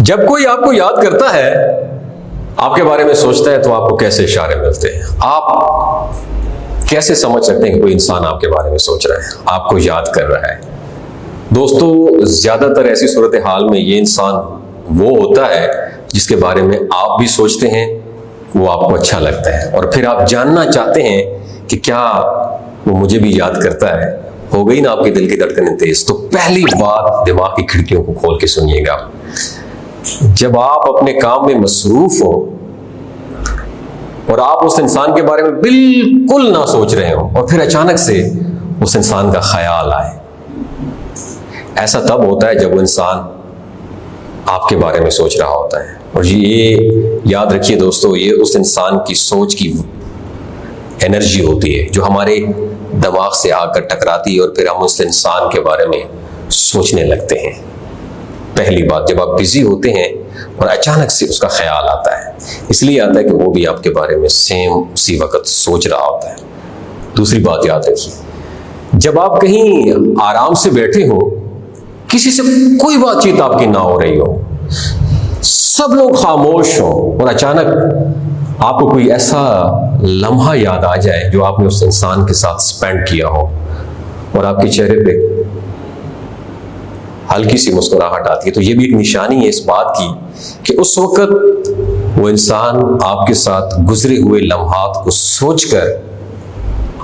जब कोई आपको याद करता है, आपके बारे में सोचता है, तो आपको कैसे इशारे मिलते हैं? आप कैसे समझ सकते हैं कि कोई इंसान आपके बारे में सोच रहा है, आपको याद कर रहा है? दोस्तों, ज्यादातर ऐसी सूरत हाल में ये इंसान वो होता है जिसके बारे में आप भी सोचते हैं, वो आपको अच्छा लगता है, और फिर आप जानना चाहते हैं कि क्या वो मुझे भी याद करता है। हो गई ना आपके दिल की धड़कन तेज? तो पहली बात, दिमाग की खिड़कियों को खोल के सुनिएगा। जब आप अपने काम में मसरूफ हो और आप उस इंसान के बारे में बिल्कुल ना सोच रहे हो, और फिर अचानक से उस इंसान का ख्याल आए, ऐसा तब होता है जब वो इंसान आपके बारे में सोच रहा होता है। और ये याद रखिए दोस्तों, ये उस इंसान की सोच की एनर्जी होती है जो हमारे दिमाग से आकर टकराती है, और फिर हम उस इंसान के बारे में सोचने लगते हैं। पहली बात, जब आप बिजी होते हैं और अचानक से उसका ख्याल आता है, इसलिए आता है कि वो भी आपके बारे में सेम उसी वक्त सोच रहा होता है। दूसरी बात याद रखिए, जब आप कहीं आराम से बैठे हो, किसी से कोई बातचीत आपकी ना हो रही हो, सब लोग खामोश हो, और अचानक आपको कोई ऐसा लम्हा याद आ जाए जो आपने उस इंसान के साथ स्पेंड किया हो, और आपके चेहरे पे हल्की सी मुस्कुराहट आती है, तो ये भी एक निशानी है इस बात की कि उस वक्त वो इंसान आपके साथ गुजरे हुए लम्हात को सोचकर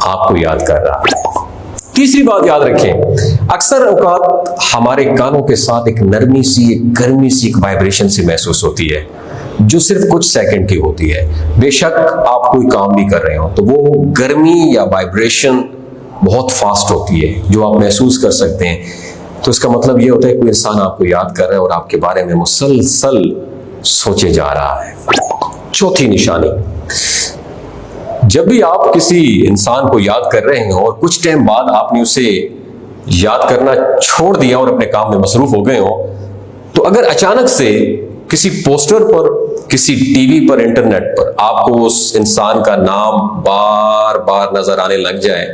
आपको याद कर रहा है। तीसरी बात याद रखें, अक्सर औकात हमारे कानों के साथ एक नरमी सी, एक गर्मी सी, एक वाइब्रेशन सी महसूस होती है जो सिर्फ कुछ सेकंड की होती है। बेशक आप कोई काम भी कर रहे हो तो वो गर्मी या वाइब्रेशन बहुत फास्ट होती है जो आप महसूस कर सकते हैं। तो इसका मतलब ये होता है कोई इंसान आपको याद कर रहा है और आपके बारे में मुसलसल सोचे जा रहा है। चौथी निशानी, जब भी आप किसी इंसान को याद कर रहे हो और कुछ टाइम बाद आपने उसे याद करना छोड़ दिया और अपने काम में मसरूफ हो गए हो, तो अगर अचानक से किसी पोस्टर पर, किसी टीवी पर, इंटरनेट पर आपको उस इंसान का नाम बार बार नजर आने लग जाए,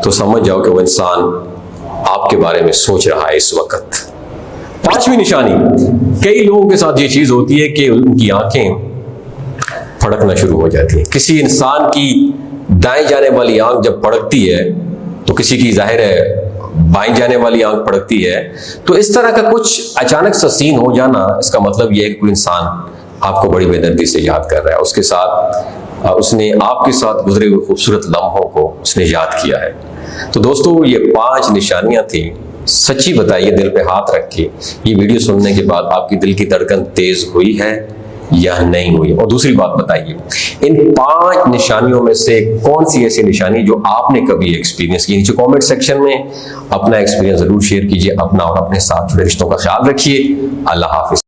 तो समझ जाओ कि वो इंसान आपके बारे में सोच रहा है इस वक्त। पांचवी निशानी, कई लोगों के साथ ये चीज होती है कि उनकी आंखें फड़कना शुरू हो जाती है। किसी इंसान की दाएं जाने वाली आंख जब फड़कती है तो किसी की जाहिर है बाएं जाने वाली आंख फड़कती है। तो इस तरह का कुछ अचानक सा सीन हो जाना, इसका मतलब यह है कि कोई इंसान आपको बड़ी बेदर्दी से याद कर रहा है, उसके साथ उसने आपके साथ गुजरे हुए खूबसूरत लम्हों को उसने याद किया है। तो दोस्तों, ये 5 निशानियां थी। सच्ची बताइए, दिल पे हाथ रख के, ये वीडियो सुनने के बाद आपकी दिल की धड़कन तेज हुई है या नहीं हुई? और दूसरी बात बताइए, इन 5 निशानियों में से कौन सी ऐसी निशानी जो आपने कभी एक्सपीरियंस की? नीचे कमेंट सेक्शन में अपना एक्सपीरियंस जरूर शेयर कीजिए। अपना और अपने साथ जुड़े रिश्तों का ख्याल रखिए। अल्लाह हाफिज।